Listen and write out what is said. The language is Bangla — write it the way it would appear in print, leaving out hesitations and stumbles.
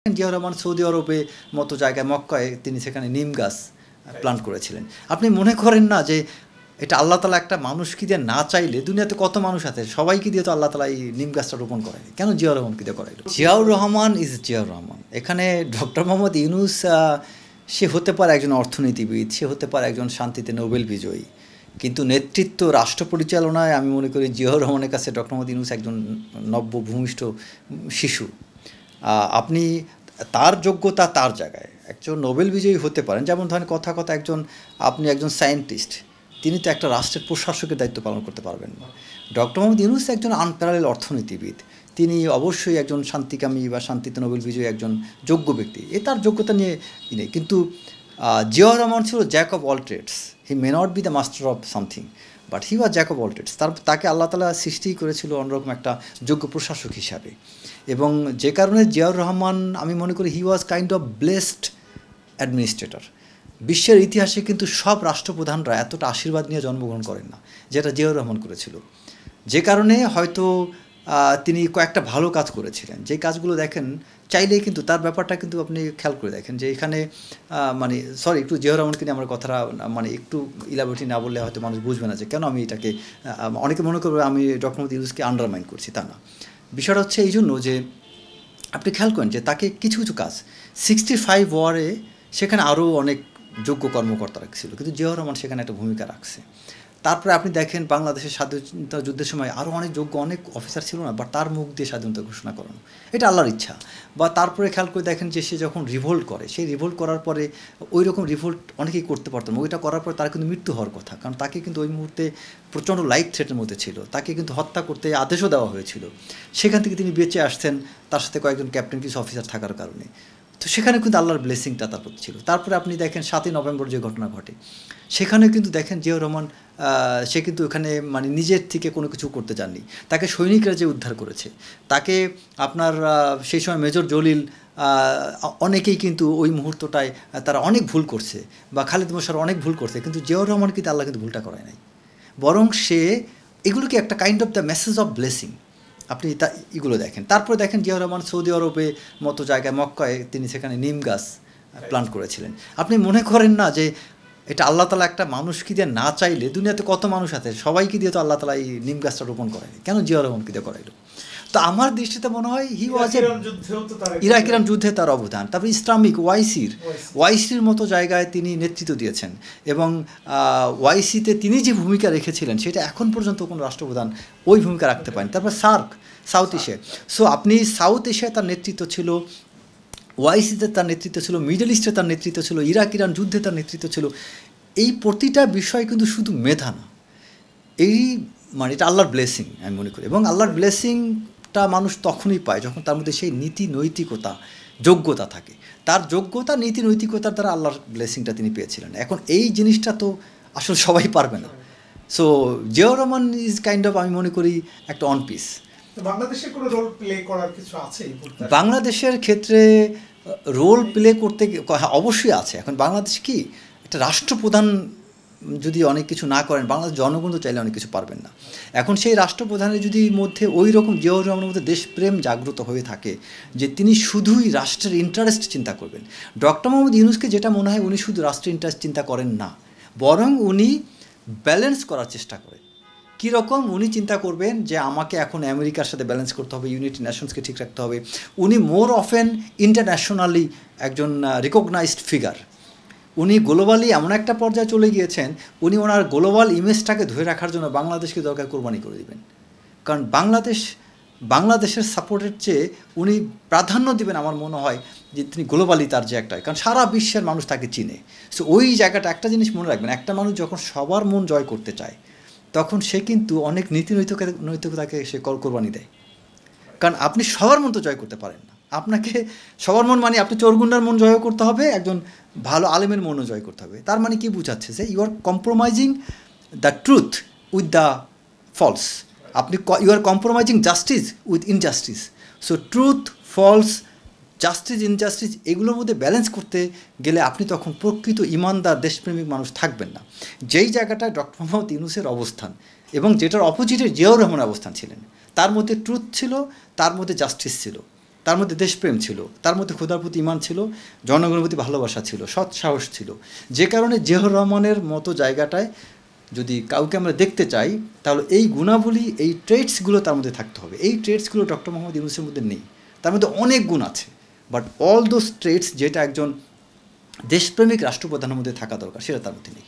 জিয়াউর রহমান সৌদি আরবে মতো জায়গায় মক্কায় তিনি সেখানে নিম গাছ প্লান্ট করেছিলেন। আপনি মনে করেন না যে এটা আল্লাহ তালা একটা মানুষকে দিয়ে না চাইলে, দুনিয়াতে কত মানুষ আছে সবাইকে দিয়ে তো আল্লাহ তালা এই নিম গাছটা রোপণ করেনি, কেন জিয়াউর রহমানকে দিয়ে করাইল? জিয়াউর রহমান ইজ জিয়াউর রহমান। এখানে ডক্টর মোহাম্মদ ইউনূস সে হতে পারে একজন অর্থনীতিবিদ, সে হতে পারে একজন শান্তিতে নোবেল বিজয়ী, কিন্তু নেতৃত্ব রাষ্ট্র পরিচালনায় আমি মনে করি জিয়াউর রহমানের কাছে ডক্টর মোহাম্মদ ইউনূস একজন নব্য ভূমিষ্ঠ শিশু। আপনি তার যোগ্যতা তার জায়গায়, একজন নোবেল বিজয়ী হতে পারেন, যেমন ধরেন কথা আপনি একজন সায়েন্টিস্ট, তিনি তো একটা রাষ্ট্রের প্রশাসকের দায়িত্ব পালন করতে পারবেন না। ডক্টর মোহাম্মদ ইউনূস একজন আনপ্যারালেল অর্থনীতিবিদ, তিনি অবশ্যই একজন শান্তিকামী বা শান্তিতে নোবেল বিজয়ী একজন যোগ্য ব্যক্তি, তার যোগ্যতা নিয়ে নেই। কিন্তু জিয়াউর রহমান ছিল jack of all trades. He may not be the master of something, but he was jack of all trades. তাকে আল্লাহ তালা সৃষ্টি করেছিল অন্যরকম একটা যোগ্য প্রশাসক হিসাবে, এবং যে কারণে জিয়াউর রহমান আমি মনে করি he was kind of blessed administrator. বিশ্বের ইতিহাসে কিন্তু সব রাষ্ট্রপ্রধানরা এতটা আশীর্বাদ নিয়ে জন্মগ্রহণ করেন না যেটা জিয়াউর রহমান করেছিল, যে কারণে হয়তো তিনি কয়েকটা ভালো কাজ করেছিলেন, যে কাজগুলো দেখেন চাইলেই কিন্তু তার ব্যাপারটা কিন্তু আপনি খেয়াল করে দেখেন যে এখানে একটু জিয়াউর রহমানকে নিয়ে আমার কথাটা একটু ইলাবোরেটলি না বললে হয়তো মানুষ বুঝবে না যে কেন আমি এটাকে, অনেকে মনে করবে আমি ডক্টর মোহাম্মদ ইউনূসকে আন্ডারমাইন করছি, তা না। বিষয়টা হচ্ছে এই জন্য যে আপনি খেয়াল করেন যে তাকে কিছু কিছু কাজ 65 ওয়ারে সেখানে আরও অনেক যোগ্য কর্মকর্তা রাখছিল, কিন্তু জিয়াউর রহমান সেখানে একটা ভূমিকা রাখছে। তারপরে আপনি দেখেন বাংলাদেশের স্বাধীনতা যুদ্ধের সময় আরও অনেক যোগ্য অনেক অফিসার ছিল না, বা তার মুখ দিয়ে স্বাধীনতা ঘোষণা করানো, এটা আল্লাহর ইচ্ছা। বা তারপরে খেয়াল করে দেখেন যে সে যখন রিভোল্ট করে, সেই রিভোল্ট করার পরে ওই রকম রিভোল্ট অনেকেই করতে পারতেন, ওইটা করার পরে তার কিন্তু মৃত্যু হওয়ার কথা, কারণ তাকে কিন্তু ওই মুহূর্তে প্রচণ্ড লাইফ থ্রেটের মধ্যে ছিল, তাকে কিন্তু হত্যা করতে আদেশও দেওয়া হয়েছিল। সেখান থেকে তিনি বেঁচে আসছেন তার সাথে কয়েকজন ক্যাপ্টেন কিছু অফিসার থাকার কারণে, তো সেখানে কিন্তু আল্লাহর ব্লেসিংটা তার প্রতি ছিল। তারপরে আপনি দেখেন 7ই নভেম্বর যে ঘটনা ঘটে, সেখানে কিন্তু দেখেন জিয়াউর রহমান সে কিন্তু ওখানে নিজের থেকে কোনো কিছু করতে যাননি, তাকে সৈনিকরা যে উদ্ধার করেছে, তাকে আপনার সেই সময় মেজর জলিল, অনেকেই কিন্তু ওই মুহূর্তটায় তারা অনেক ভুল করছে, বা খালেদ মোশাররফ অনেক ভুল করছে, কিন্তু জিয়াউর রহমান কিন্তু আল্লাহ কিন্তু ভুলটা করায় নাই, বরং সে এগুলোকে একটা kind of the message of blessing আপনি এগুলো দেখেন। তারপরে দেখেন জিয়াউর রহমান সৌদি আরবে মতো জায়গায় মক্কায় তিনি সেখানে নিম গাছ প্লান্ট করেছিলেন। আপনি মনে করেন না যে এটা আল্লাহ তালা একটা মানুষকে দিয়ে না চাইলে, দুনিয়াতে কত মানুষ আছে সবাইকে দিয়ে তো আল্লাহ তালা এই নিম গাছটা রোপণ করেনি, কেন জিয়াউর রহমানকে দিয়ে করাইল? তো আমার দৃষ্টিতে মনে হয় হি ওয়াজ ইরাক ইরান যুদ্ধে তার অবদান, তারপর ইসলামিক ওয়াইসির মতো জায়গায় তিনি নেতৃত্ব দিয়েছেন, এবং ওয়াইসিতে তিনি যে ভূমিকা রেখেছিলেন সেটা এখন পর্যন্ত কোনো রাষ্ট্রপ্রধান ওই ভূমিকা রাখতে পারেন। তারপর সাউথ এশিয়া, সো আপনি সাউথ এশিয়ায় তার নেতৃত্ব ছিল, ওয়াইসিতে তার নেতৃত্ব ছিল, মিডল ইস্টে তার নেতৃত্ব ছিল, ইরাক ইরান যুদ্ধে তার নেতৃত্ব ছিল। এই প্রতিটা বিষয় কিন্তু শুধু মেধা না, এই এটা আল্লাহর ব্লেসিং আমি মনে করি, এবং আল্লাহর ব্লেসিংটা মানুষ তখনই পায় যখন তার মধ্যে সেই নীতি নৈতিকতা যোগ্যতা থাকে। তার যোগ্যতা নীতি নৈতিকতার দ্বারা আল্লাহর ব্লেসিংটা তিনি পেয়েছিলেন। এখন এই জিনিসটা তো আসলে সবাই পারবে না। So Ziaur Rahman is kind of আমি মনে করি একটা অন পিস। বাংলাদেশের কোনো রোল প্লে করার কিছু আছে? বাংলাদেশের ক্ষেত্রে রোল প্লে করতে অবশ্যই আছে। এখন বাংলাদেশ কি একটা রাষ্ট্রপ্রধান যদি অনেক কিছু না করেন, বাংলাদেশ জনগণ তো চাইলে অনেক কিছু পারবেন না। এখন সেই রাষ্ট্রপ্রধানের যদি মধ্যে ওই রকম জিয়াউর রহমানের মধ্যে দেশপ্রেম জাগ্রত হয়ে থাকে যে তিনি শুধুই রাষ্ট্রের ইন্টারেস্ট চিন্তা করবেন, ডক্টর মোহাম্মদ ইউনূসকে যেটা মনে হয় উনি শুধু রাষ্ট্রের ইন্টারেস্ট চিন্তা করেন না, বরং উনি ব্যালেন্স করার চেষ্টা করেন। কীরকম? উনি চিন্তা করবেন যে আমাকে এখন আমেরিকার সাথে ব্যালেন্স করতে হবে, ইউনাইটেড নেশনসকে ঠিক রাখতে হবে। উনি মোর অফেন ইন্টারন্যাশনালি একজন রিকগনাইজড ফিগার, উনি গ্লোবালি এমন একটা পর্যায়ে চলে গিয়েছেন, উনি ওনার গ্লোবাল ইমেজটাকে ধরে রাখার জন্য বাংলাদেশকে দরকার কোরবানি করে দেবেন। কারণ বাংলাদেশের সাপোর্টের চেয়ে উনি প্রাধান্য দেবেন আমার মনে হয় যে তিনি গ্লোবালি তার যে একটা, কারণ সারা বিশ্বের মানুষ তাকে চিনে। সো ওই জায়গাটা একটা জিনিস মনে রাখবেন, একটা মানুষ যখন সবার মন জয় করতে চায় তখন সে কিন্তু অনেক নীতি নৈতিকতাকে সে কোরবানি দেয়। কারণ আপনি সবার মন তো জয় করতে পারেন না, আপনাকে সবার মন আপনি চোরগুন্ডার মন জয় করতে হবে, একজন ভালো আলেমের মনও জয় করতে হবে। তার কি বোঝাচ্ছে যে you are compromising the truth with the false, you are compromising justice with injustice. So truth, false, justice, injustice এগুলোর মধ্যে ব্যালেন্স করতে গেলে আপনি তখন প্রকৃত ইমানদার দেশপ্রেমিক মানুষ থাকবেন না। যেই জায়গাটায় ডক্টর মোহাম্মদ ইউনূসের অবস্থান এবং যেটার অপোজিটে জিয়াউর রহমানের অবস্থান ছিলেন, তার মধ্যে ট্রুথ ছিল, তার মধ্যে জাস্টিস ছিল, তার মধ্যে দেশপ্রেম ছিল, তার মধ্যে খোদার প্রতি ঈমান ছিল, জনগণের প্রতি ভালোবাসা ছিল, সৎ সাহস ছিল। যে কারণে জিয়াউর রহমানের মতো জায়গাটায় যদি কাউকে আমরা দেখতে চাই তাহলে এই গুণাবলী, এই ট্রেটসগুলো তার মধ্যে থাকতে হবে। এই ট্রেটসগুলো ডক্টর মোহাম্মদ ইউনূসের মধ্যে নেই। তার মধ্যে অনেক গুণ আছে, বাট অল দোজ ট্রেটস যেটা একজন দেশপ্রেমিক রাষ্ট্রপ্রধানের মধ্যে থাকা দরকার সেটা তার মধ্যে নেই।